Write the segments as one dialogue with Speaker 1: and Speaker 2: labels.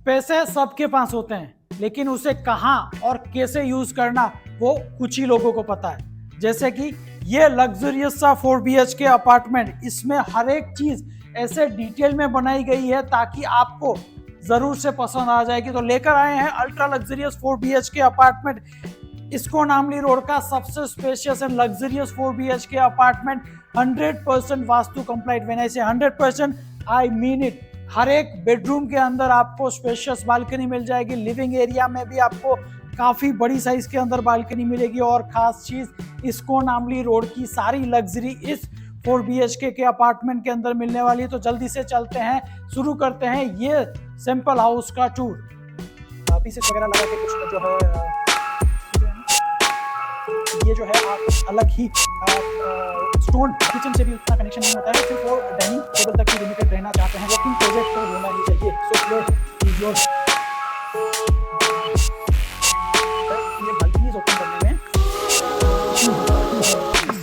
Speaker 1: पैसे सबके पास होते हैं, लेकिन उसे कहाँ और कैसे यूज करना वो कुछ ही लोगों को पता है। जैसे कि ये लग्जरियस सा 4 BHK अपार्टमेंट, इसमें हर एक चीज ऐसे डिटेल में बनाई गई है ताकि आपको जरूर से पसंद आ जाएगी। तो लेकर आए हैं अल्ट्रा लग्जरियस 4 BHK अपार्टमेंट, इसको नामली रोड का सबसे spacious and luxurious 4 BHK apartment, 100% vastu compliant. When I say 100%, I mean it. हर एक बेडरूम के अंदर आपको स्पेशियस बालकनी मिल जाएगी। लिविंग एरिया में भी आपको काफी बड़ी साइज के अंदर बालकनी मिलेगी। और खास चीज, इसको नामली रोड की सारी लग्जरी इस 4 BHK के अपार्टमेंट के अंदर मिलने वाली है। तो जल्दी से चलते हैं, शुरू करते हैं ये सिंपल हाउस का टूर। पीसेस वगैरह लगा के कुछ जो है ये जो है आप अलग ही स्टोन किचन से भी उतना कनेक्शन नहीं होता है, सिर्फ वो डाइनिंग टेबल तक ही लिमिटेड रहना चाहते हैं। वर्किंग प्रोजेक्ट तो होना ही चाहिए। सो ये बालकनीज ओपन करने में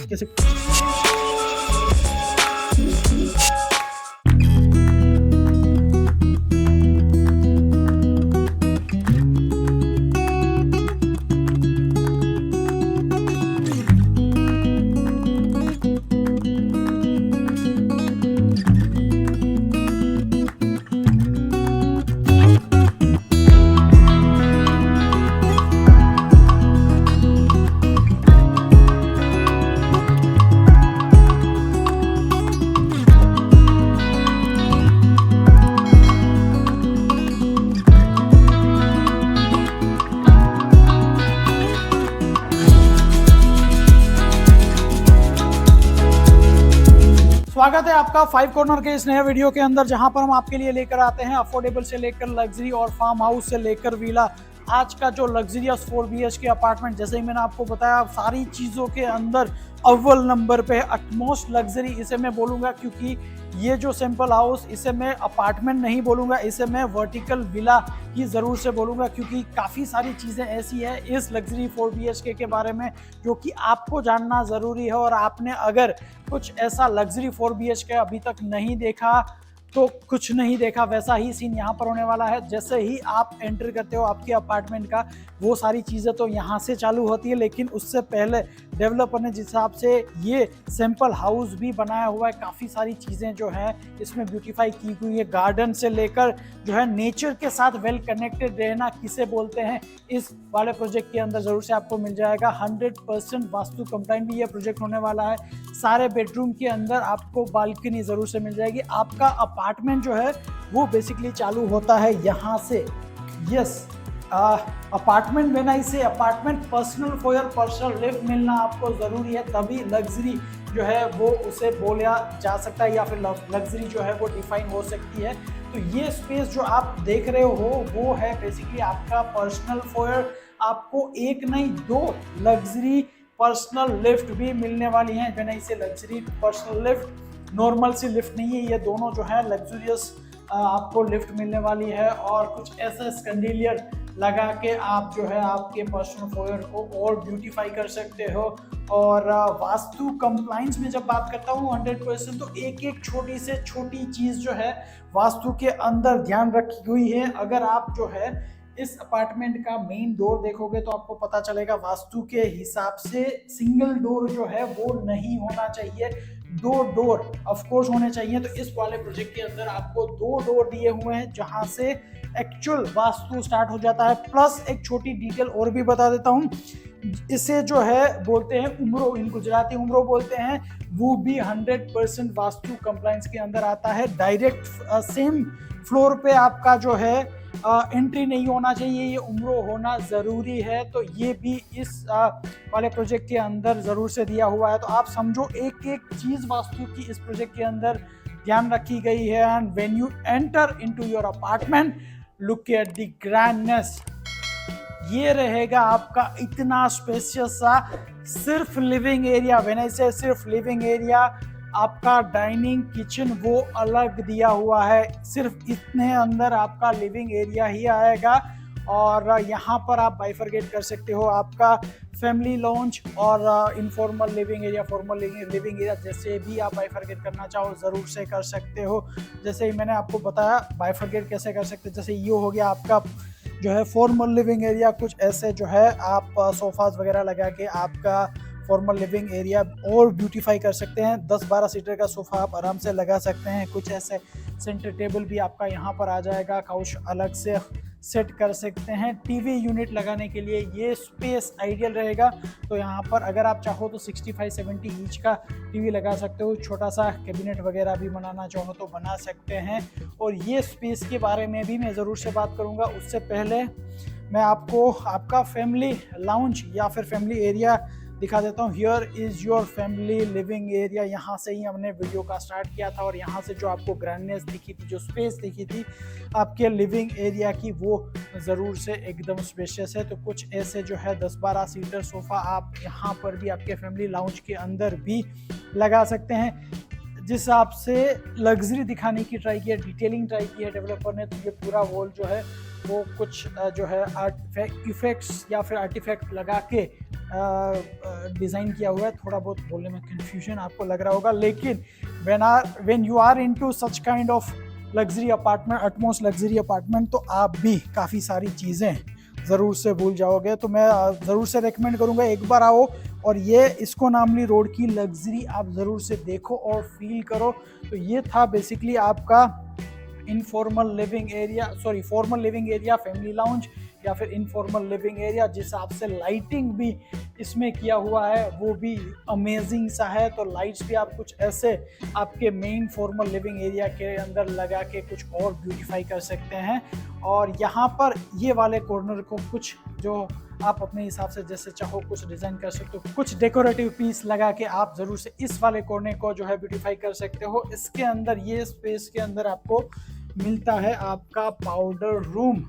Speaker 1: कैसे स्वागत है आपका 5 कॉर्नर के इस नए वीडियो के अंदर, जहां पर हम आपके लिए लेकर आते हैं अफोर्डेबल से लेकर लग्जरी और फार्म हाउस से लेकर विला। आज का जो लग्जरियस 4 BHK अपार्टमेंट, जैसे ही मैंने आपको बताया, सारी चीज़ों के अंदर अव्वल नंबर पे अटमोस्ट लग्जरी इसे मैं बोलूँगा, क्योंकि ये जो सिंपल हाउस, इसे मैं अपार्टमेंट नहीं बोलूँगा, इसे मैं वर्टिकल विला ही ज़रूर से बोलूँगा, क्योंकि काफ़ी सारी चीज़ें ऐसी है इस लग्जरी 4 BHK के बारे में जो कि आपको जानना ज़रूरी है। और आपने अगर कुछ ऐसा लग्जरी 4 BHK अभी तक नहीं देखा तो कुछ नहीं देखा, वैसा ही सीन यहाँ पर होने वाला है। जैसे ही आप एंटर करते हो आपके अपार्टमेंट का, वो सारी चीज़ें तो यहाँ से चालू होती है, लेकिन उससे पहले डेवलपर ने जिस हिसाब से ये सिंपल हाउस भी बनाया हुआ है, काफ़ी सारी चीज़ें जो हैं इसमें ब्यूटीफाई की हुई है। गार्डन से लेकर जो है नेचर के साथ वेल कनेक्टेड रहना किसे बोलते हैं, इस वाले प्रोजेक्ट के अंदर ज़रूर से आपको मिल जाएगा। 100% वास्तु कंप्लाइंट भी ये प्रोजेक्ट होने वाला है। सारे बेडरूम के अंदर आपको बालकनी ज़रूर से मिल जाएगी। आपका अपार्टमेंट जो है वो बेसिकली चालू होता है यहाँ से। यस, अपार्टमेंट व्हेन आई से apartment, personal for your personal lift मिलना आपको ज़रूरी है, तभी लग्जरी जो है वो उसे बोला जा सकता है, या फिर लग्जरी जो है वो डिफाइन हो सकती है। तो ये स्पेस जो आप देख रहे हो वो है बेसिकली आपका पर्सनल फॉयर। आपको एक नहीं 2 लग्जरी पर्सनल लिफ्ट भी मिलने वाली हैं। व्हेन आई से लग्जरी पर्सनल लिफ्ट, नॉर्मल सी लिफ्ट नहीं है, ये दोनों जो है लग्जरियस आपको लिफ्ट मिलने वाली है। और कुछ ऐसा स्कैंडिलियर लगा के आप जो है आपके पर्सनल फॉयर को और ब्यूटीफाई कर सकते हो। और वास्तु कंप्लाइंस में जब बात करता हूँ 100%, तो एक एक छोटी से छोटी चीज़ जो है वास्तु के अंदर ध्यान रखी हुई है। अगर आप जो है इस अपार्टमेंट का मेन डोर देखोगे तो आपको पता चलेगा वास्तु के हिसाब से सिंगल डोर जो है वो नहीं होना चाहिए, 2 डोर ऑफ कोर्स होने चाहिए। तो इस वाले प्रोजेक्ट के अंदर आपको 2 डोर दिए हुए हैं, जहां से एक्चुअल वास्तु स्टार्ट हो जाता है। प्लस एक छोटी डिटेल और भी बता देता हूं, इसे जो है बोलते हैं उम्रो, इन गुजराती उम्रो बोलते हैं, वो भी 100% वास्तु कंप्लाइंस के अंदर आता है। डायरेक्ट सेम फ्लोर पे आपका जो है एंट्री नहीं होना चाहिए, ये उम्रो होना ज़रूरी है। तो ये भी इस वाले प्रोजेक्ट के अंदर ज़रूर से दिया हुआ है। तो आप समझो एक एक चीज़ वास्तु की इस प्रोजेक्ट के अंदर ध्यान रखी गई है। And when you enter into your apartment, look at the grandness. ये रहेगा आपका इतना स्पेशियस सा सिर्फ लिविंग एरिया। व्हेन आई से सिर्फ लिविंग एरिया, आपका डाइनिंग किचन वो अलग दिया हुआ है, सिर्फ इतने अंदर आपका लिविंग एरिया ही आएगा। और यहाँ पर आप बाइफरगेट कर सकते हो आपका फैमिली लॉन्च और informal living area, formal living area, जैसे भी आप बाइफरकेट करना चाहो ज़रूर से कर सकते हो। जैसे ही मैंने आपको बताया बाइफरकेट कैसे कर सकते हैं, जैसे ये हो गया आपका जो है फॉर्मल लिविंग एरिया, कुछ ऐसे जो है आप सोफाज वगैरह लगा के आपका फॉर्मल लिविंग एरिया और ब्यूटीफाई कर सकते हैं। 10-12 सीटर का सोफ़ा आप आराम से लगा सकते हैं। कुछ ऐसे सेंटर टेबल भी आपका यहाँ पर आ जाएगा, काउच अलग से सेट कर सकते हैं। टीवी यूनिट लगाने के लिए ये स्पेस आइडियल रहेगा। तो यहाँ पर अगर आप चाहो तो 65-70 इंच का टीवी लगा सकते हो। छोटा सा कैबिनेट वगैरह भी बनाना चाहो तो बना सकते हैं। और ये स्पेस के बारे में भी मैं ज़रूर से बात करूँगा। उससे पहले मैं आपको आपका फैमिली लाउंज या फिर फैमिली एरिया दिखा देता हूँ। Here is your family living area. यहाँ से ही हमने वीडियो का स्टार्ट किया था और यहाँ से जो आपको ग्रैंडनेस दिखी थी, जो स्पेस दिखी थी आपके लिविंग एरिया की, वो ज़रूर से एकदम स्पेशियस है। तो कुछ ऐसे जो है 10-12 सीटर सोफ़ा आप यहाँ पर भी आपके फैमिली लाउंज के अंदर भी लगा सकते हैं। जिस हिसाब से लग्जरी दिखाने की ट्राई की है, डिटेलिंग ट्राई की है डेवलपर ने, तो ये पूरा वॉल जो है वो कुछ जो है इफेक्ट्स या फिर आर्टिफैक्ट लगा के डिज़ाइन किया हुआ है। थोड़ा बहुत बोलने में कन्फ्यूजन आपको लग रहा होगा, लेकिन when you are into such kind of luxury apartment, utmost luxury apartment, तो आप भी काफ़ी सारी चीज़ें ज़रूर से भूल जाओगे। तो मैं ज़रूर से रेकमेंड करूँगा एक बार आओ और ये इसको नामली रोड की लग्जरी आप ज़रूर से देखो और फील करो। तो ये था बेसिकली आपका informal living area, sorry formal living area, family lounge या फिर इनफॉर्मल लिविंग एरिया। जिस हिसाब से लाइटिंग भी इसमें किया हुआ है वो भी अमेजिंग सा है। तो लाइट्स भी आप कुछ ऐसे आपके मेन फॉर्मल लिविंग एरिया के अंदर लगा के कुछ और ब्यूटीफाई कर सकते हैं। और यहाँ पर ये वाले कॉर्नर को कुछ जो आप अपने हिसाब से जैसे चाहो कुछ डिज़ाइन कर सकते हो। कुछ डेकोरेटिव पीस लगा के आप ज़रूर से इस वाले कोने को जो है ब्यूटीफाई कर सकते हो। इसके अंदर ये स्पेस के अंदर आपको मिलता है आपका पाउडर रूम।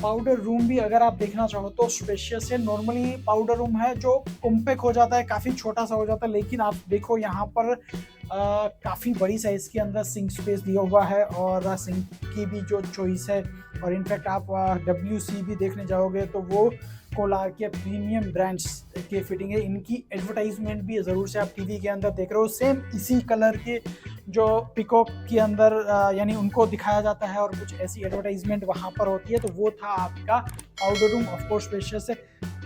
Speaker 1: पाउडर रूम भी अगर आप देखना चाहो तो स्पेशियस है। नॉर्मली पाउडर रूम है जो कॉम्पैक्ट हो जाता है, काफ़ी छोटा सा हो जाता है, लेकिन आप देखो यहाँ पर काफ़ी बड़ी साइज़ के अंदर सिंक स्पेस दिया हुआ है और सिंक की भी जो चॉइस है। और इनफैक्ट आप WC भी देखने जाओगे तो वो कोलार के प्रीमियम ब्रांड्स के फिटिंग है। इनकी एडवर्टाइजमेंट भी ज़रूर से आप टीवी के अंदर देख रहे हो। सेम इसी कलर के जो पिकॉक के अंदर यानी उनको दिखाया जाता है और कुछ ऐसी एडवर्टाइजमेंट वहाँ पर होती है। तो वो था आपका powder room, of course spacious है।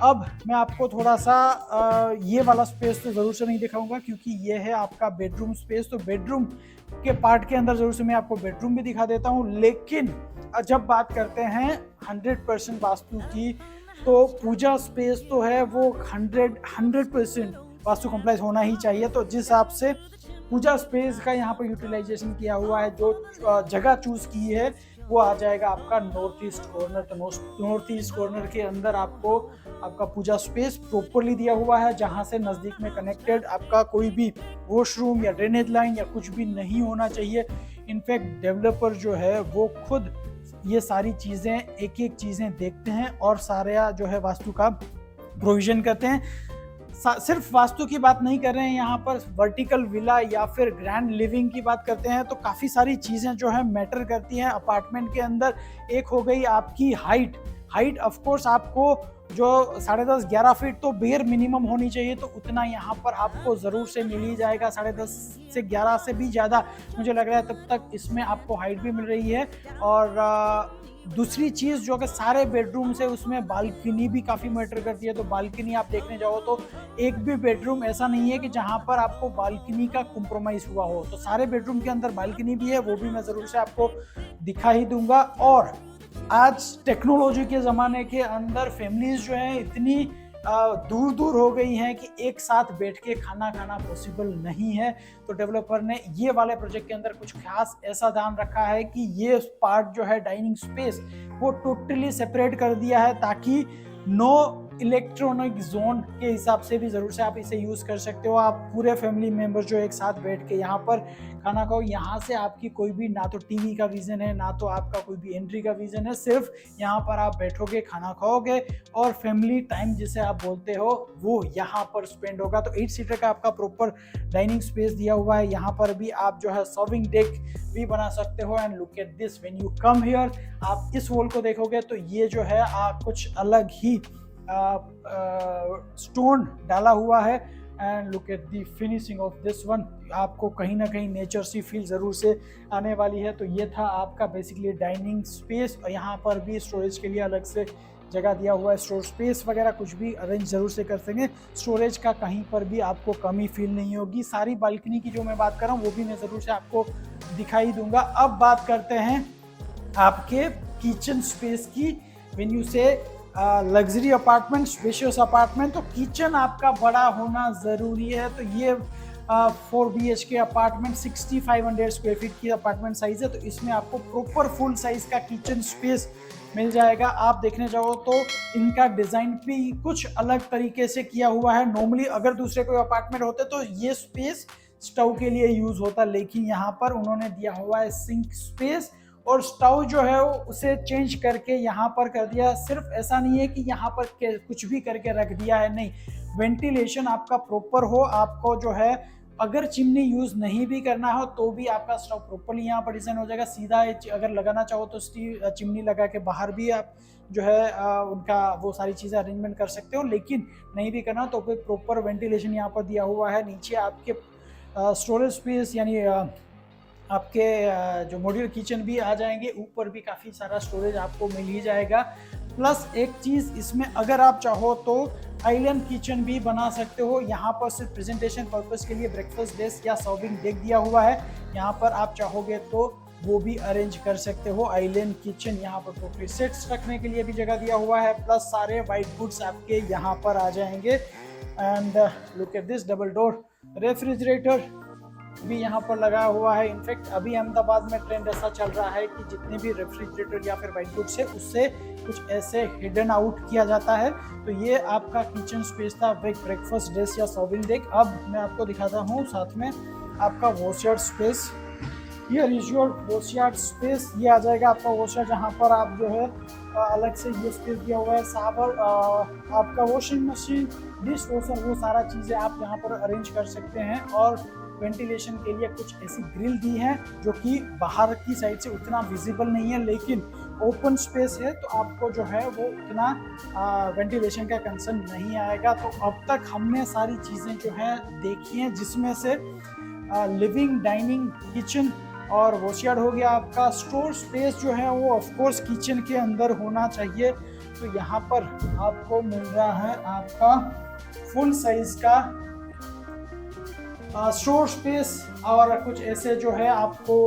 Speaker 1: अब मैं आपको थोड़ा सा ये वाला स्पेस तो ज़रूर से नहीं दिखाऊंगा क्योंकि ये है आपका बेडरूम स्पेस। तो बेडरूम के पार्ट के अंदर ज़रूर से मैं आपको बेडरूम भी दिखा देता हूँ। लेकिन जब बात करते हैं 100% वास्तु की, तो पूजा स्पेस तो है वो 100% वास्तु कॉम्प्लाइज होना ही चाहिए। तो जिस हिसाब से पूजा स्पेस का यहाँ पर यूटिलाइजेशन किया हुआ है, जो जगह चूज़ की है वो आ जाएगा आपका नॉर्थ ईस्ट कॉर्नर। तो नॉर्थ ईस्ट कॉर्नर के अंदर आपको आपका पूजा स्पेस प्रॉपरली दिया हुआ है, जहाँ से नज़दीक में कनेक्टेड आपका कोई भी वॉशरूम या ड्रेनेज लाइन या कुछ भी नहीं होना चाहिए। इनफैक्ट डेवलपर जो है वो खुद ये सारी चीज़ें एक एक चीज़ें देखते हैं और सारा जो है वास्तु का प्रोविज़न करते हैं। सिर्फ वास्तु की बात नहीं कर रहे हैं यहाँ पर, वर्टिकल विला या फिर ग्रैंड लिविंग की बात करते हैं तो काफ़ी सारी चीज़ें जो है मैटर करती हैं अपार्टमेंट के अंदर। एक हो गई आपकी हाइट ऑफ कोर्स आपको जो 10.5-11 फीट तो बेयर मिनिमम होनी चाहिए, तो उतना यहाँ पर आपको ज़रूर से मिल ही जाएगा। 10.5 से 11 से भी ज़्यादा मुझे लग रहा है तब तक इसमें आपको हाइट भी मिल रही है। और दूसरी चीज़ जो कि सारे बेडरूम से उसमें बालकनी भी काफ़ी मैटर करती है। तो बालकनी आप देखने जाओ तो एक भी बेडरूम ऐसा नहीं है कि जहाँ पर आपको बालकनी का कॉम्प्रोमाइज़ हुआ हो। तो सारे बेडरूम के अंदर बालकनी भी है, वो भी मैं ज़रूर से आपको दिखा ही दूंगा। और आज टेक्नोलॉजी के ज़माने के अंदर फैमिलीज़ जो हैं इतनी दूर दूर हो गई हैं कि एक साथ बैठ के खाना खाना पॉसिबल नहीं है। तो डेवलपर ने ये वाले प्रोजेक्ट के अंदर कुछ खास ऐसा ध्यान रखा है कि ये पार्ट जो है डाइनिंग स्पेस वो टोटली सेपरेट कर दिया है, ताकि नो इलेक्ट्रॉनिक जोन के हिसाब से भी ज़रूर से आप इसे यूज़ कर सकते हो। आप पूरे फैमिली मेम्बर जो एक साथ बैठ के यहाँ पर खाना खाओ, यहाँ से आपकी कोई भी ना तो टीवी का विज़न है ना तो आपका कोई भी एंट्री का विज़न है। सिर्फ यहाँ पर आप बैठोगे, खाना खाओगे और फैमिली टाइम जिसे आप बोलते हो वो यहाँ पर स्पेंड होगा। तो 8 सीटर का आपका प्रॉपर डाइनिंग स्पेस दिया हुआ है। यहाँ पर भी आप जो है सर्विंग डेक भी बना सकते हो। And look at this, when you come here, आप इस वॉल को देखोगे तो ये जो है कुछ अलग ही स्टोन डाला हुआ है। And look at the finishing of this one, आपको कहीं ना कहीं नेचर सी फील ज़रूर से आने वाली है। तो ये था आपका बेसिकली डाइनिंग स्पेस, और यहाँ पर भी स्टोरेज के लिए अलग से जगह दिया हुआ है। स्टोर स्पेस वगैरह कुछ भी अरेंज ज़रूर से कर सकेंगे, स्टोरेज का कहीं पर भी आपको कमी फील नहीं होगी। सारी बालकनी की जो मैं बात कर रहा हूँ वो भी मैं ज़रूर से आपको दिखाई दूंगा। अब बात करते हैं आपके किचन स्पेस की। व्हेन यू से लग्जरी अपार्टमेंट, स्पेशियस अपार्टमेंट, तो किचन आपका बड़ा होना ज़रूरी है। तो ये 4 BHK अपार्टमेंट 6500 स्क्वायर फीट की अपार्टमेंट साइज़ है। तो इसमें आपको प्रॉपर फुल साइज़ का किचन स्पेस मिल जाएगा। आप देखने जाओ तो इनका डिज़ाइन भी कुछ अलग तरीके से किया हुआ है। नॉर्मली अगर दूसरे कोई अपार्टमेंट होते तो ये स्पेस स्टोव के लिए यूज़ होता, लेकिन यहाँ पर उन्होंने दिया हुआ है सिंक स्पेस, और स्टोव जो है उसे चेंज करके यहाँ पर कर दिया। सिर्फ ऐसा नहीं है कि यहाँ पर कुछ भी करके रख दिया है, नहीं, वेंटिलेशन आपका प्रॉपर हो। आपको जो है अगर चिमनी यूज़ नहीं भी करना हो तो भी आपका स्टोव प्रॉपरली यहाँ पर डिज़ाइन हो जाएगा। सीधा अगर लगाना चाहो तो चिमनी लगा के बाहर भी आप जो है उनका वो सारी चीज़ें अरेंजमेंट कर सकते हो, लेकिन नहीं भी करना तो फिर प्रॉपर वेंटिलेशन यहाँ पर दिया हुआ है। नीचे आपके स्टोरेज स्पेस यानी आपके जो मॉड्यूलर किचन भी आ जाएंगे, ऊपर भी काफ़ी सारा स्टोरेज आपको मिल ही जाएगा। प्लस एक चीज़ इसमें अगर आप चाहो तो आइलैंड किचन भी बना सकते हो। यहाँ पर सिर्फ प्रेजेंटेशन पर्पस के लिए ब्रेकफास्ट डेस्क या सर्विंग डेक दिया हुआ है। यहाँ पर आप चाहोगे तो वो भी अरेंज कर सकते हो आइलैंड किचन। यहाँ पर टोटली सेट्स रखने के लिए भी जगह दिया हुआ है, प्लस सारे वाइट गुड्स आपके यहाँ पर आ जाएंगे। And look at this double door refrigerator भी यहाँ पर लगा हुआ है। इनफैक्ट अभी अहमदाबाद में ट्रेंड ऐसा चल रहा है कि जितने भी रेफ्रिजरेटर या फिर वाइट गुड्स है उससे कुछ ऐसे हिडन आउट किया जाता है। तो ये आपका किचन स्पेस था विद ब्रेकफास्ट डेस्क या सर्विंग डेक। अब मैं आपको दिखाता हूँ साथ में आपका washyard space. Here is your washyard space. ये आ जाएगा आपका वॉशर, जहाँ पर आप जो है अलग से ये स्पेस दिया हुआ है। सावर, आपका वॉशिंग मशीन, डिश वॉशर, वो सारा चीज़ें आप यहाँ पर अरेंज कर सकते हैं। और वेंटिलेशन के लिए कुछ ऐसी ग्रिल दी है जो कि बाहर की साइड से उतना विजिबल नहीं है, लेकिन ओपन स्पेस है तो आपको जो है वो उतना वेंटिलेशन का कंसर्न नहीं आएगा। तो अब तक हमने सारी चीज़ें जो है देखी हैं, जिसमें से लिविंग, डाइनिंग, किचन और वॉशयार्ड हो गया। आपका स्टोर स्पेस जो है वो ऑफकोर्स किचन के अंदर होना चाहिए। तो यहाँ पर आपको मिल रहा है आपका फुल साइज का स्टोर स्पेस, और कुछ ऐसे जो है आपको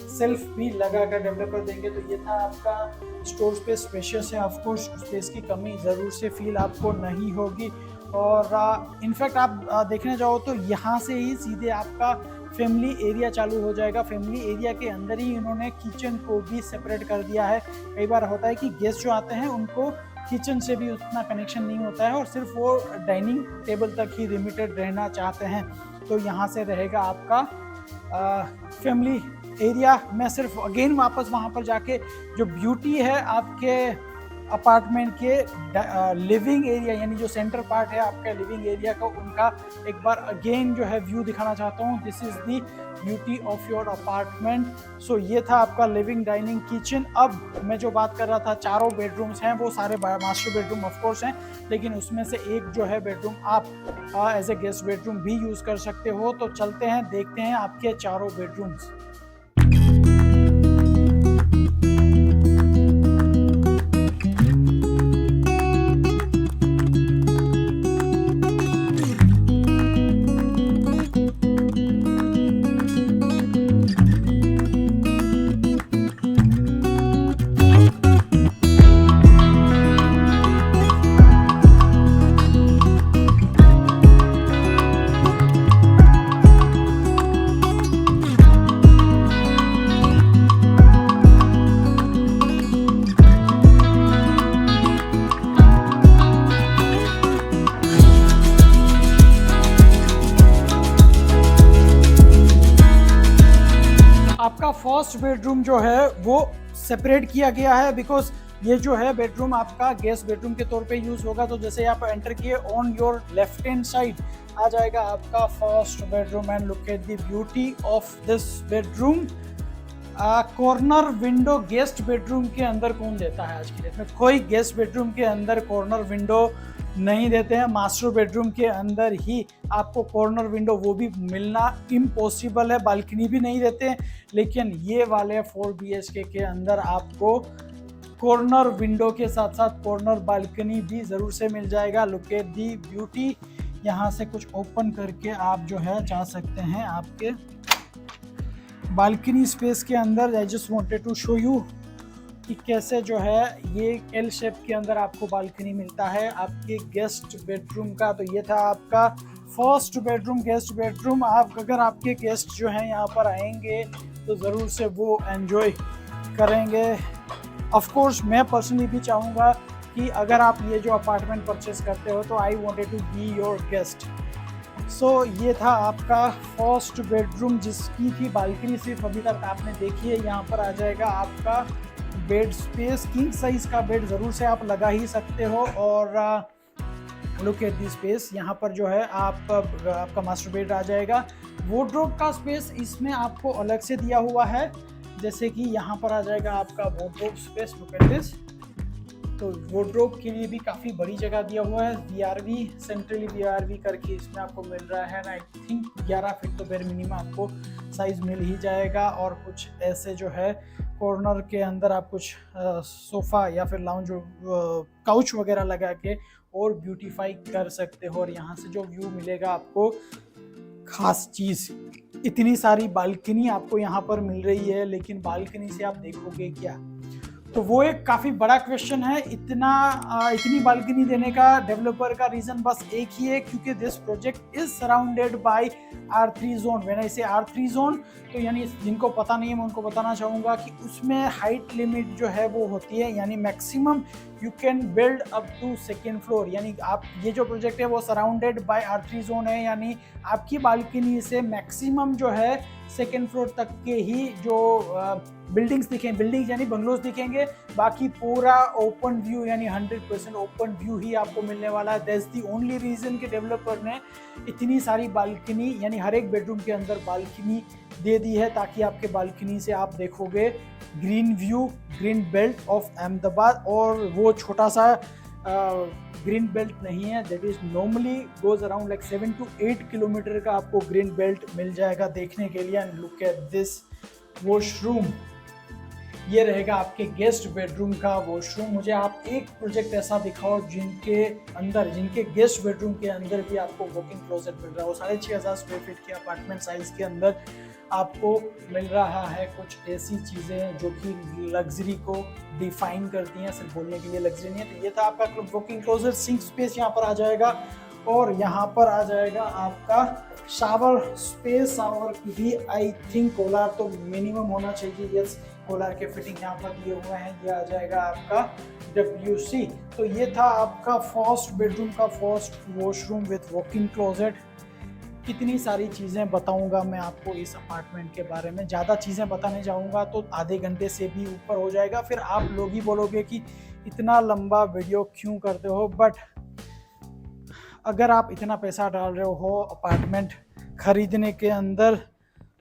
Speaker 1: सेल्फ भी लगा कर डेवलपर देंगे। तो ये था आपका स्टोर स्पेस। स्पेशियस है, ऑफकोर्स स्पेस की कमी ज़रूर से फील आपको नहीं होगी। और इनफैक्ट आप देखने जाओ तो यहाँ से ही सीधे आपका फैमिली एरिया चालू हो जाएगा। फैमिली एरिया के अंदर ही इन्होंने किचन को भी सेपरेट कर दिया है। कई बार होता है कि गेस्ट जो आते हैं उनको किचन से भी उतना कनेक्शन नहीं होता है और सिर्फ वो डाइनिंग टेबल तक ही लिमिटेड रहना चाहते हैं। तो यहाँ से रहेगा आपका फैमिली एरिया। मैं सिर्फ अगेन वापस वहाँ पर जाके जो ब्यूटी है आपके अपार्टमेंट के लिविंग एरिया, यानी जो सेंटर पार्ट है आपका लिविंग एरिया का, उनका एक बार अगेन जो है व्यू दिखाना चाहता हूँ। This is the beauty of your apartment. So ये था आपका लिविंग, डाइनिंग, किचन। अब मैं जो बात कर रहा था, चारों बेडरूम्स हैं, वो सारे मास्टर बेडरूम ऑफकोर्स हैं, लेकिन उसमें से एक जो है बेडरूम आप एज ए गेस्ट बेडरूम भी यूज़ कर सकते हो। तो चलते हैं, देखते हैं आपके चारों बेडरूम्स। आपका फर्स्ट बेडरूम जो है वो सेपरेट किया गया है, बिकॉज ये जो है बेडरूम आपका गेस्ट बेडरूम के तौर पे यूज होगा। तो जैसे आप एंटर किए, on your left hand side आ जाएगा आपका first bedroom. And look at the beauty of this bedroom. Corner window guest bedroom के अंदर कौन देता है? आज की डेट में कोई गेस्ट बेडरूम के अंदर कॉर्नर विंडो नहीं देते हैं। मास्टर बेडरूम के अंदर ही आपको कॉर्नर विंडो वो भी मिलना इम्पॉसिबल है, बालकनी भी नहीं देते हैं। लेकिन ये वाले 4 BHK के अंदर आपको कॉर्नर विंडो के साथ साथ कॉर्नर बालकनी भी ज़रूर से मिल जाएगा। Look at the beauty. यहाँ से कुछ ओपन करके आप जो है जा सकते हैं आपके बालकनी स्पेस के अंदर। I just wanted to show you कि कैसे जो है ये एल शेप के अंदर आपको बालकनी मिलता है आपके गेस्ट बेडरूम का। तो ये था आपका फर्स्ट बेडरूम, गेस्ट बेडरूम। आप अगर आपके गेस्ट जो हैं यहाँ पर आएंगे तो ज़रूर से वो एंजॉय करेंगे। ऑफ कोर्स मैं पर्सनली भी चाहूँगा कि अगर आप ये जो अपार्टमेंट परचेस करते हो तो I wanted to be your guest. So ये था आपका फर्स्ट बेडरूम जिसकी की बालकनी सिर्फ अभी तक आपने देखी है। यहाँ पर आ जाएगा आपका बेड स्पेस, किंग साइज का बेड ज़रूर से आप लगा ही सकते हो। और लुक एट दिस स्पेस, यहाँ पर जो है आपका मास्टर बेड आ जाएगा। वार्डरोब का स्पेस इसमें आपको अलग से दिया हुआ है, जैसे कि यहाँ पर आ जाएगा आपका wardrobe space. Look at this. तो वार्डरोब के लिए भी काफ़ी बड़ी जगह दिया हुआ है। VRV सेंट्रली VRV करके इसमें आपको मिल रहा है। आई थिंक 11 फीट तो बेर मिनिमम आपको साइज़ मिल ही जाएगा। और कुछ ऐसे जो है कॉर्नर के अंदर आप कुछ सोफ़ा या फिर लाउंज काउच वगैरह लगा के और ब्यूटीफाई कर सकते हो। और यहाँ से जो व्यू मिलेगा आपको, खास चीज़, इतनी सारी बालकनी आपको यहाँ पर मिल रही है, लेकिन बालकनी से आप देखोगे क्या? तो वो एक काफ़ी बड़ा क्वेश्चन है। इतनी बालकनी देने का डेवलपर का रीज़न बस एक ही है, क्योंकि this project is surrounded by R3 zone. When I से R3 जोन, तो यानी जिनको पता नहीं है मैं उनको बताना चाहूँगा कि उसमें हाइट लिमिट जो है वो होती है, यानी maximum you can build up to 2nd floor. यानी आप ये जो प्रोजेक्ट है वो सराउंडेड बाय R3 जोन है, यानी आपकी बालकनी से मैक्सिमम जो है 2nd फ्लोर तक के ही जो बिल्डिंग्स दिखेंगे, बिल्डिंग्स यानी बंगलोज दिखेंगे। बाकी पूरा ओपन व्यू यानी 100% ओपन व्यू ही आपको मिलने वाला है। दैट्स दी ओनली रीज़न कि डेवलपर ने इतनी सारी बालकनी यानी हर एक बेडरूम के अंदर बालकनी दे दी है, ताकि आपके बालकनी से आप देखोगे green view, green belt of Ahmedabad. और वो छोटा सा ग्रीन बेल्ट नहीं है, that is normally goes around like 7 to 8 kilometre का आपको ग्रीन बेल्ट मिल जाएगा देखने के लिए। And look at this washroom. ये रहेगा आपके गेस्ट बेडरूम का वॉशरूम। मुझे आप एक प्रोजेक्ट ऐसा दिखाओ जिनके गेस्ट बेडरूम के अंदर भी आपको वॉकिंग क्लोजेट मिल रहा हो। 6500 स्क्वायर फीट के अपार्टमेंट साइज के अंदर आपको मिल रहा है कुछ ऐसी चीज़ें जो कि लग्जरी को डिफाइन करती हैं, सिर्फ बोलने के लिए लग्जरी नहीं है। तो ये था आपका वॉकिंग क्लोजेट। सिंक स्पेस यहाँ पर आ जाएगा और यहाँ पर आ जाएगा आपका शावर स्पेस। शावर की भी आई थिंक कोलार तो मिनिमम होना चाहिए। यस, कोलार के फिटिंग यहाँ पर दिए हुए हैं। ये आ जाएगा आपका WC। तो ये था आपका फर्स्ट बेडरूम का first washroom with walking closet. कितनी सारी चीज़ें बताऊंगा मैं आपको इस अपार्टमेंट के बारे में। ज़्यादा चीज़ें बताने जाऊंगा तो आधे घंटे से भी ऊपर हो जाएगा, फिर आप लोग ही बोलोगे कि इतना लंबा वीडियो क्यों करते हो। बट अगर आप इतना पैसा डाल रहे हो अपार्टमेंट खरीदने के अंदर,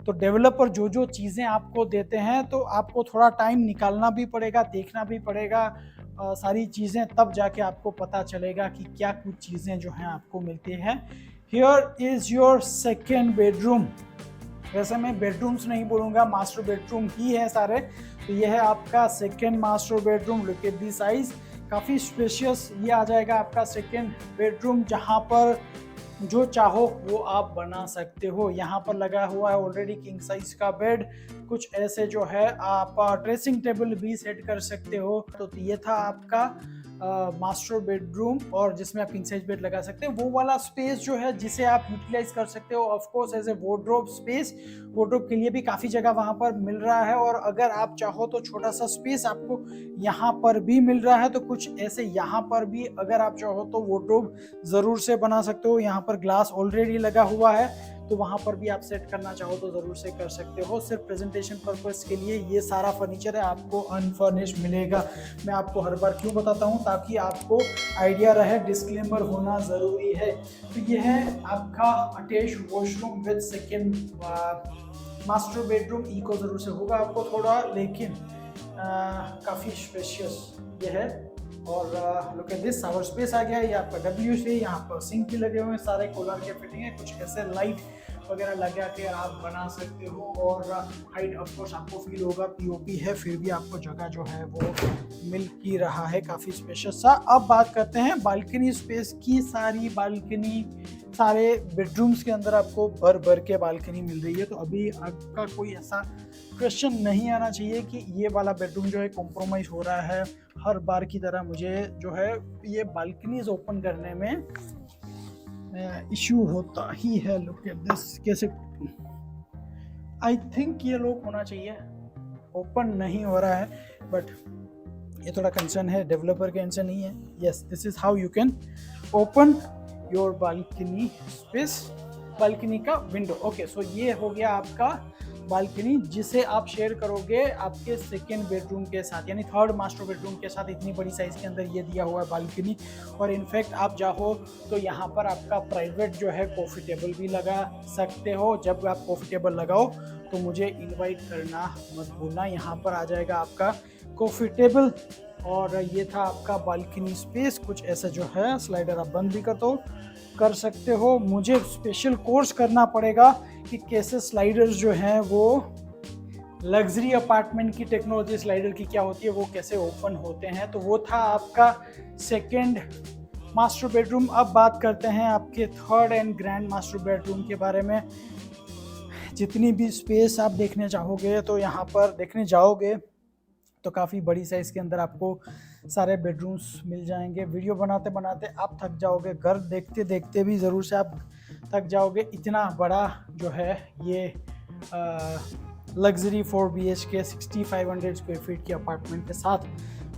Speaker 1: तो डेवलपर जो जो चीज़ें आपको देते हैं तो आपको थोड़ा टाइम निकालना भी पड़ेगा, देखना भी पड़ेगा सारी चीज़ें, तब जाके आपको पता चलेगा कि क्या कुछ चीज़ें जो हैं आपको मिलती हैं। Here is your 2nd bedroom. वैसे मैं बेडरूम्स नहीं बोलूँगा, मास्टर बेडरूम ही है सारे। तो ये है आपका 2nd master bedroom. Look at the size, काफ़ी स्पेशियस ये आ जाएगा आपका 2nd बेडरूम, जहाँ पर जो चाहो वो आप बना सकते हो। यहाँ पर लगा हुआ है ऑलरेडी किंग साइज का बेड। कुछ ऐसे जो है आप ड्रेसिंग टेबल भी सेट कर सकते हो। तो ये था आपका मास्टर बेडरूम, और जिसमें आप किंग साइज बेड लगा सकते हो। वो वाला स्पेस जो है जिसे आप यूटिलाइज कर सकते हो of course as a wardrobe space. Wardrobe के लिए भी काफ़ी जगह वहाँ पर मिल रहा है, और अगर आप चाहो तो छोटा सा स्पेस आपको यहाँ पर भी मिल रहा है। तो कुछ ऐसे यहाँ पर भी अगर आप चाहो तो वार्डरोब ज़रूर से बना सकते हो। यहाँ पर ग्लास ऑलरेडी लगा हुआ है, तो वहाँ पर भी आप सेट करना चाहो तो ज़रूर से कर सकते हो। सिर्फ प्रेजेंटेशन पर्पस के लिए ये सारा फर्नीचर है, आपको अनफर्निश्ड मिलेगा। मैं आपको हर बार क्यों बताता हूँ, ताकि आपको आइडिया रहे, डिस्क्लेमर होना ज़रूरी है। तो ये है आपका attach washroom with 2nd master bedroom इको ज़रूर से होगा आपको थोड़ा, लेकिन काफ़ी स्पेशियस ये है। और look at this, shower space आ गया है, ये आपका WC, यहाँ पर सिंक भी लगे हुए हैं, सारे कोलर के फिटिंग है, कुछ ऐसे लाइट वगैरह लगा के आप बना सकते हो। और हाइट ऑफ कोर्स आपको फील होगा, POP है, फिर भी आपको जगह जो है वो मिल ही रहा है, काफ़ी स्पेशियस सा। अब बात करते हैं बालकनी स्पेस की। सारी बालकनी, सारे बेडरूम्स के अंदर आपको भर भर के बालकनी मिल रही है, तो अभी आपका कोई ऐसा क्वेश्चन नहीं आना चाहिए कि ये वाला बेडरूम जो है कॉम्प्रोमाइज़ हो रहा है। हर बार की तरह मुझे जो है ये बालकनीज ओपन करने में इश्यू होता ही है। लुक एट दिस, कैसे आई थिंक ये लोग होना चाहिए, ओपन नहीं हो रहा है, बट ये थोड़ा कंसर्न है, डेवलपर का कंसर्न नहीं है। Yes, this is how you can open your balcony space, balcony का विंडो। ओके, सो ये हो गया आपका बालकनी, जिसे आप शेयर करोगे आपके सेकेंड बेडरूम के साथ, यानी थर्ड मास्टर बेडरूम के साथ। इतनी बड़ी साइज के अंदर ये दिया हुआ है बालकनी। और इनफैक्ट आप चाहो तो यहाँ पर आपका प्राइवेट जो है कॉफ़ी टेबल भी लगा सकते हो। जब आप कॉफ़ी टेबल लगाओ तो मुझे इनवाइट करना मत भूलना, यहाँ पर आ जाएगा आपका कॉफ़ी टेबल। और ये था आपका बालकनी स्पेस, कुछ ऐसा जो है। स्लाइडर आप बंद भी कर सकते हो। मुझे स्पेशल कोर्स करना पड़ेगा कि कैसे स्लाइडर्स जो हैं वो लग्जरी अपार्टमेंट की टेक्नोलॉजी स्लाइडर की क्या होती है, वो कैसे ओपन होते हैं। तो वो था आपका सेकंड मास्टर बेडरूम। अब बात करते हैं आपके third and grand master bedroom के बारे में। जितनी भी स्पेस आप देखने चाहोगे तो यहाँ पर देखने जाओगे तो काफ़ी बड़ी साइज़ के अंदर आपको सारे बेडरूम्स मिल जाएंगे। वीडियो बनाते बनाते आप थक जाओगे, घर देखते देखते भी ज़रूर से आप थक जाओगे। इतना बड़ा जो है ये लग्जरी 4 BHK 6500 स्क्वायर फीट की अपार्टमेंट के साथ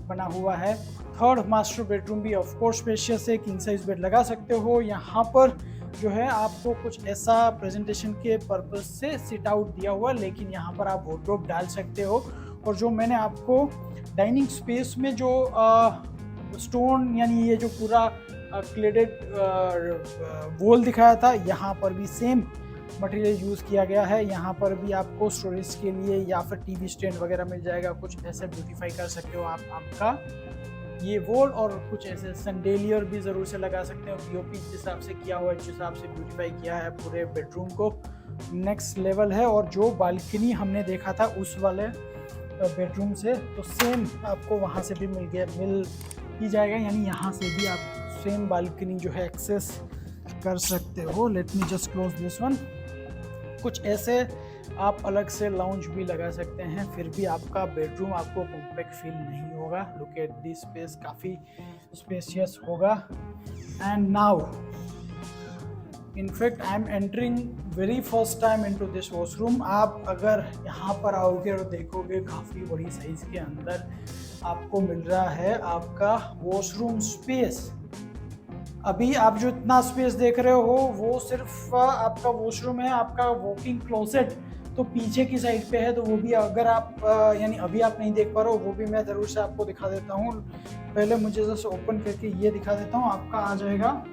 Speaker 1: बना हुआ है। थर्ड मास्टर बेडरूम भी ऑफ कोर्स स्पेशियस है, किंग साइज बेड लगा सकते हो। यहाँ पर जो है आपको कुछ ऐसा प्रेजेंटेशन के पर्पस से सिट आउट दिया हुआ, लेकिन यहाँ पर आप वार्डरोब डाल सकते हो। और जो मैंने आपको डाइनिंग स्पेस में जो स्टोन यानी ये जो पूरा क्लेडेड वॉल दिखाया था, यहाँ पर भी सेम मटेरियल यूज़ किया गया है। यहाँ पर भी आपको स्टोरेज के लिए या फिर टीवी स्टैंड वगैरह मिल जाएगा। कुछ ऐसे ब्यूटीफाई कर सकते हो आप आपका ये वॉल, और कुछ ऐसे सैंडेलियर भी ज़रूर से लगा सकते हो। POP जिस हिसाब से किया हुआ है, जिस हिसाब से ब्यूटीफाई किया है पूरे बेडरूम को, नेक्स्ट लेवल है। और जो बालकनी हमने देखा था उस वाले बेडरूम से, तो सेम आपको वहाँ से भी मिल ही जाएगा, यानी यहाँ से भी आप सेम बालकनी जो है एक्सेस कर सकते हो। Let me just close this one. कुछ ऐसे आप अलग से लाउंज भी लगा सकते हैं, फिर भी आपका बेडरूम आपको कॉम्पैक्ट फील नहीं होगा। लुक एट दिस स्पेस, काफ़ी स्पेशियस होगा। And now in fact I am entering very first time into this washroom. आप अगर यहाँ पर आओगे और देखोगे, काफ़ी बड़ी साइज के अंदर आपको मिल रहा है आपका वॉशरूम स्पेस। अभी आप जो इतना स्पेस देख रहे हो वो सिर्फ आपका वॉशरूम है। आपका वॉकिंग क्लोसेट तो पीछे की साइड पे है, तो वो भी अगर आप यानी अभी आप नहीं देख पा रहे हो, वो भी मैं ज़रूर से आपको दिखा देता हूँ। पहले मुझे जैसे ओपन करके ये दिखा देता हूँ। आपका आ जाएगा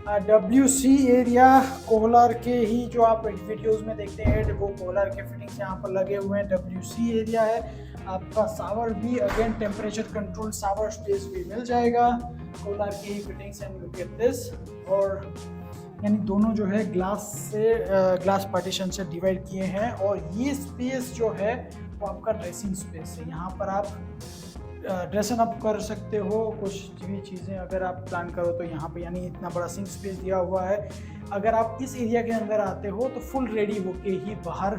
Speaker 1: WC एरिया। कोहलर के ही जो आप वीडियोस में देखते हैं वो कोहलर के फिटिंग्स यहाँ पर लगे हुए हैं। WC एरिया है आपका। शावर भी again temperature control shower space भी मिल जाएगा, कोहलर के ही fittings. And look at this, और यानी दोनों जो है ग्लास पार्टीशन से डिवाइड किए हैं। और ये स्पेस जो है वो आपका ड्रेसिंग स्पेस है। यहाँ पर आप ड्रेसन अप कर सकते हो, कुछ भी चीज़ें अगर आप प्लान करो तो यहाँ पे, यानी इतना बड़ा सिंक स्पेस दिया हुआ है। अगर आप इस एरिया के अंदर आते हो तो फुल रेडी होके ही बाहर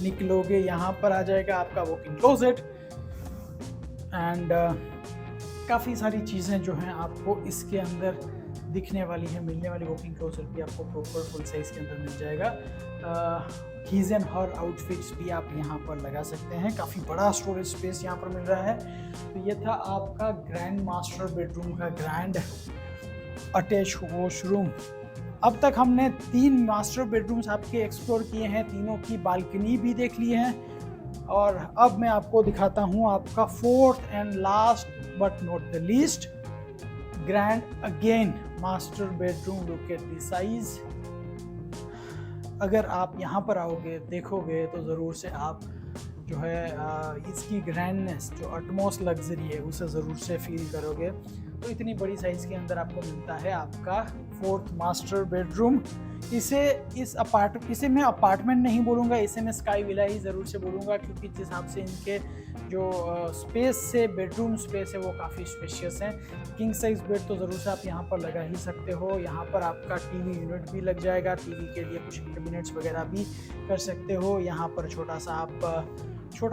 Speaker 1: निकलोगे। यहाँ पर आ जाएगा आपका वॉकिंग क्लोजेट। एंड काफ़ी सारी चीज़ें जो हैं आपको इसके अंदर दिखने वाली है, मिलने वाली। वॉकिंग क्लोजेट भी आपको प्रॉपर फुल साइज़ के अंदर मिल जाएगा। हीज एंड हर आउटफिट्स भी आप यहाँ पर लगा सकते हैं। काफ़ी बड़ा स्टोरेज स्पेस यहाँ पर मिल रहा है। तो ये था आपका ग्रैंड मास्टर बेडरूम का ग्रैंड अटैच वॉशरूम। अब तक हमने 3 मास्टर बेडरूम्स आपके एक्सप्लोर किए हैं, तीनों की बालकनी भी देख ली है। और अब मैं आपको दिखाता हूँ आपका 4th and last but not the least grand again master bedroom. Look at the size. अगर आप यहाँ पर आओगे देखोगे तो ज़रूर से आप जो है इसकी ग्रैंडनेस, जो अटमोस्ट लग्जरी है, उसे ज़रूर से फील करोगे। तो इतनी बड़ी साइज़ के अंदर आपको मिलता है आपका 4th मास्टर बेडरूम। इसे मैं अपार्टमेंट नहीं बोलूँगा, इसे मैं स्काई विला ही ज़रूर से बोलूँगा, क्योंकि जिस हिसाब से इनके जो स्पेस से बेडरूम स्पेस है वो काफ़ी स्पेशियस हैं। किंग साइज़ बेड तो ज़रूर से आप यहाँ पर लगा ही सकते हो। यहाँ पर आपका टीवी यूनिट भी लग जाएगा, टीवी के लिए कुछ कैबिनेट्स वगैरह भी कर सकते हो। यहाँ पर छोटा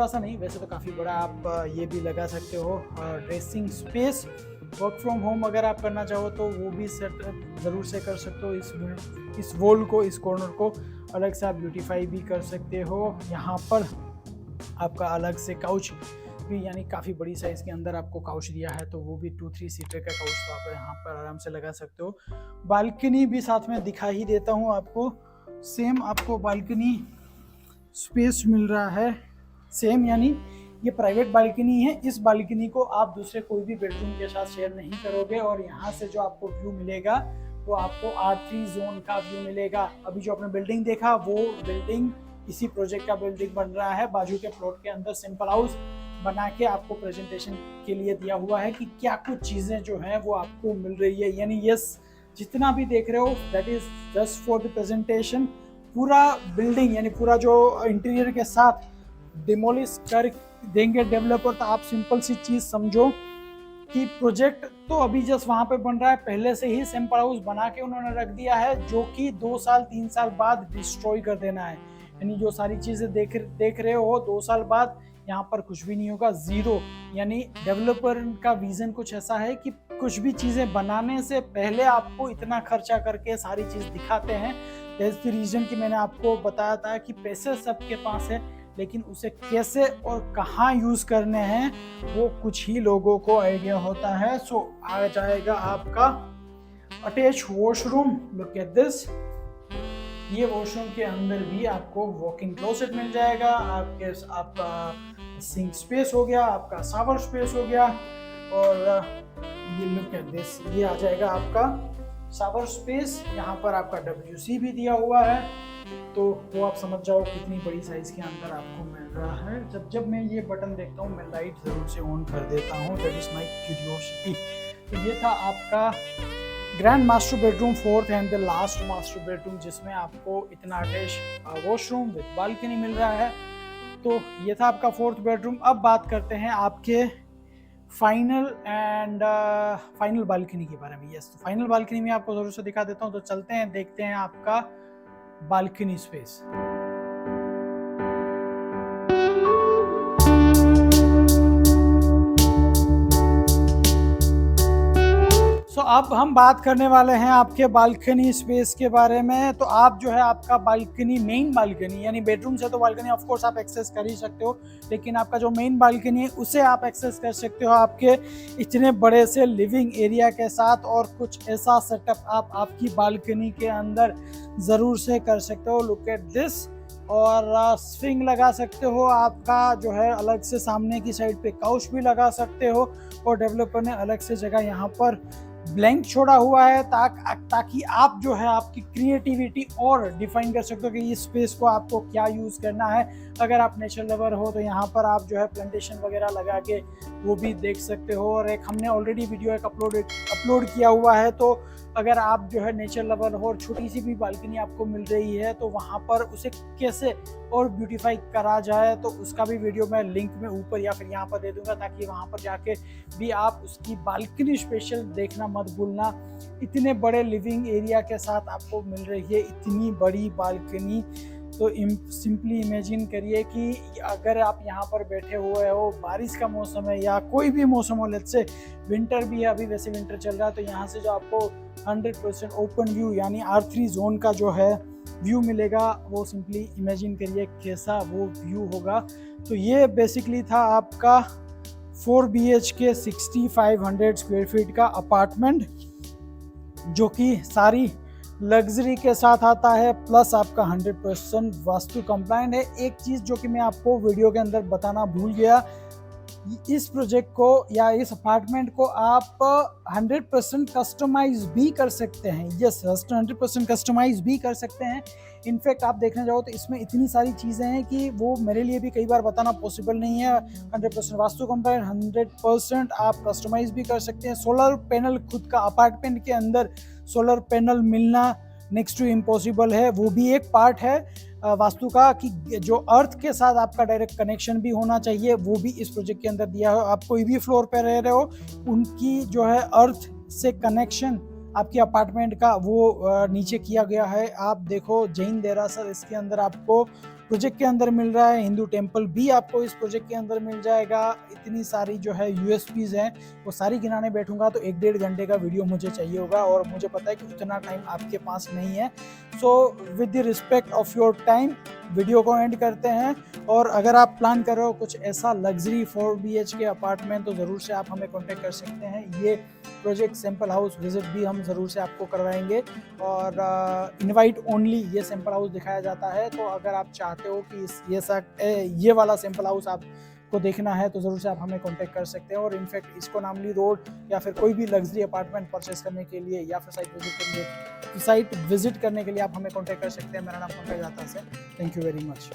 Speaker 1: सा नहीं, वैसे तो काफ़ी बड़ा आप ये भी लगा सकते हो dressing space. Work from home अगर आप करना चाहो तो वो भी सेट ज़रूर से कर सकते हो। इस वॉल को, इस कॉर्नर को अलग से आप ब्यूटीफाई भी कर सकते हो। यहाँ पर आपका अलग से काउच भी, यानी काफ़ी बड़ी साइज़ के अंदर आपको काउच दिया है, तो वो भी 2-3 सीटर का काउच तो आप यहाँ पर आराम से लगा सकते हो। बालकनी भी साथ में दिखा ही देता हूँ आपको। सेम आपको बालकनी स्पेस मिल रहा है, सेम, यानी ये प्राइवेट बालकनी है। इस बालकनी को आप दूसरे कोई भी बेडरूम के साथ शेयर नहीं करोगे, और यहाँ से जो आपको व्यू मिलेगा वो आपको R3 जोन का व्यू मिलेगा। अभी जो आपने बिल्डिंग देखा वो बिल्डिंग इसी प्रोजेक्ट का बिल्डिंग बन रहा है। बाजू के प्लॉट के अंदर सिंपल हाउस बना के आपको प्रेजेंटेशन के लिए दिया हुआ है कि क्या कुछ चीज़ें जो हैं वो आपको मिल रही है। यानी यस, जितना भी देख रहे हो that is just for the presentation. पूरा बिल्डिंग यानी पूरा जो इंटीरियर के साथ डिमोलिश कर देंगे डेवलपर। तो आप सिंपल सी चीज़ समझो कि प्रोजेक्ट तो अभी जस्ट वहाँ पे बन रहा है, पहले से ही सिंपल हाउस बना के उन्होंने रख दिया है, जो कि 2 साल 3 साल बाद डिस्ट्रॉय कर देना है। यानी जो सारी चीज़ें देख रहे हो 2 साल बाद यहाँ पर कुछ भी नहीं होगा, ज़ीरो। यानी डेवलपर का विजन कुछ ऐसा है कि कुछ भी चीज़ें बनाने से पहले आपको इतना खर्चा करके सारी चीज़ दिखाते हैं। दैट्स द रीज़न कि मैंने आपको बताया था कि पैसे सबके पास है, लेकिन उसे कैसे और कहाँ यूज़ करने हैं वो कुछ ही लोगों को आइडिया होता है। सो आ जाएगा आपका attach washroom. Look at this. ये वॉशरूम के अंदर भी आपको वॉक इन क्लोसेट मिल जाएगा, आपका सिंक स्पेस हो गया, आपका शावर स्पेस हो गया, और ये लुक एट दिस, ये आ जाएगा आपका शावर स्पेस। यहाँ पर आपका WC भी दिया हुआ है, तो वो आप समझ जाओ कितनी बड़ी साइज के अंदर आपको मिल रहा है। जब मैं ये बटन देखता हूँ मैं लाइट ज़रूर से ऑन कर देता हूँ, दैट इज़ माई क्यूरियोसिटी। तो ये था आपका grand master bedroom, 4th and the last master bedroom, जिसमें आपको इतना अटैच वॉशरूम विद बालकनी मिल रहा है। तो ये था आपका 4th बेडरूम। अब बात करते हैं आपके फाइनल बालकनी के बारे में। यस, तो फाइनल बालकनी में आपको ज़रूर से दिखा देता हूँ। तो चलते हैं, देखते हैं आपका बालकनी स्पेस। तो अब हम बात करने वाले हैं आपके बालकनी स्पेस के बारे में। तो आप जो है आपका बालकनी, मेन बालकनी, यानी बेडरूम से तो बालकनी ऑफ कोर्स आप एक्सेस कर ही सकते हो, लेकिन आपका जो मेन बालकनी है उसे आप एक्सेस कर सकते हो आपके इतने बड़े से लिविंग एरिया के साथ। और कुछ ऐसा सेटअप आप आपकी बालकनी के अंदर ज़रूर से कर सकते हो। Look at this. और स्विंग लगा सकते हो, आपका जो है अलग से सामने की साइड पे काउच भी लगा सकते हो। और डेवलपर ने अलग से जगह यहाँ पर ब्लैंक छोड़ा हुआ है ताकि आप जो है आपकी क्रिएटिविटी और डिफाइन कर सकते हो कि इस स्पेस को आपको क्या यूज़ करना है। अगर आप नेचर लवर हो तो यहाँ पर आप जो है प्लांटेशन वगैरह लगा के वो भी देख सकते हो। और एक हमने ऑलरेडी वीडियो एक अपलोड किया हुआ है, तो अगर आप जो है नेचर लवर हो और छोटी सी भी बालकनी आपको मिल रही है तो वहाँ पर उसे कैसे और ब्यूटीफाई करा जाए, तो उसका भी वीडियो मैं लिंक में ऊपर या फिर यहाँ पर दे दूंगा, ताकि वहाँ पर जाके भी आप उसकी बालकनी स्पेशल देखना मत भूलना। इतने बड़े लिविंग एरिया के साथ आपको मिल रही है इतनी बड़ी बालकनी। तो सिंपली इमेजिन करिए कि अगर आप यहाँ पर बैठे हुए हो, बारिश का मौसम है या कोई भी मौसम हो, लेट्स से विंटर भी है, अभी वैसे विंटर चल रहा है, तो यहाँ से जो आपको 100% ओपन व्यू यानी R3 जोन का जो है व्यू मिलेगा, वो सिंपली इमेजिन करिए कैसा वो व्यू होगा। तो ये बेसिकली था आपका 4 BHK 6500 स्क्वायर फीट का अपार्टमेंट, जो कि सारी लग्जरी के साथ आता है, प्लस आपका 100% वास्तु कंप्लायंट है। एक चीज़ जो कि मैं आपको वीडियो के अंदर बताना भूल गया, इस प्रोजेक्ट को या इस अपार्टमेंट को आप 100% कस्टमाइज भी कर सकते हैं। यस, 100% कस्टमाइज भी कर सकते हैं। इनफैक्ट आप देखने जाओ तो इसमें इतनी सारी चीज़ें हैं कि वो मेरे लिए भी कई बार बताना पॉसिबल नहीं है। 100% वास्तु कंप्लायंट, 100% आप कस्टमाइज भी कर सकते हैं। सोलर पैनल, खुद का अपार्टमेंट के अंदर सोलर पैनल मिलना नेक्स्ट टू इम्पॉसिबल है। वो भी एक पार्ट है वास्तु का कि जो अर्थ के साथ आपका डायरेक्ट कनेक्शन भी होना चाहिए, वो भी इस प्रोजेक्ट के अंदर दिया है। आप कोई भी फ्लोर पे रह रहे हो, उनकी जो है अर्थ से कनेक्शन आपके अपार्टमेंट का वो नीचे किया गया है। आप देखो, जैन देरासर इसके अंदर आपको प्रोजेक्ट के अंदर मिल रहा है, हिंदू टेम्पल भी आपको इस प्रोजेक्ट के अंदर मिल जाएगा। इतनी सारी जो है यूएसपीज हैं, वो सारी गिनाने बैठूंगा तो 1-1.5 घंटे का वीडियो मुझे चाहिए होगा, और मुझे पता है कि उतना टाइम आपके पास नहीं है। So with the respect of your time video को एंड करते हैं। और अगर आप प्लान कर रहे हो कुछ ऐसा लग्जरी 4 BHK अपार्टमेंट, तो ज़रूर से आप हमें कॉन्टेक्ट कर सकते हैं। ये प्रोजेक्ट सैंपल हाउस विजिट भी हम ज़रूर से आपको करवाएंगे, और इनवाइट ओनली ये सैंपल हाउस दिखाया जाता है। तो अगर आप चाहते हो कि ये वाला सैंपल हाउस आपको देखना है, तो ज़रूर से आप हमें कॉन्टेक्ट कर सकते हैं। और इनफैक्ट इसको नामली रोड या फिर कोई भी लग्जरी अपार्टमेंट परचेस करने के लिए या फिर साइट विजिट करने के लिए आप हमें कॉन्टेक्ट कर सकते हैं। मेरा नाम पंकज दाता है। Thank you very much.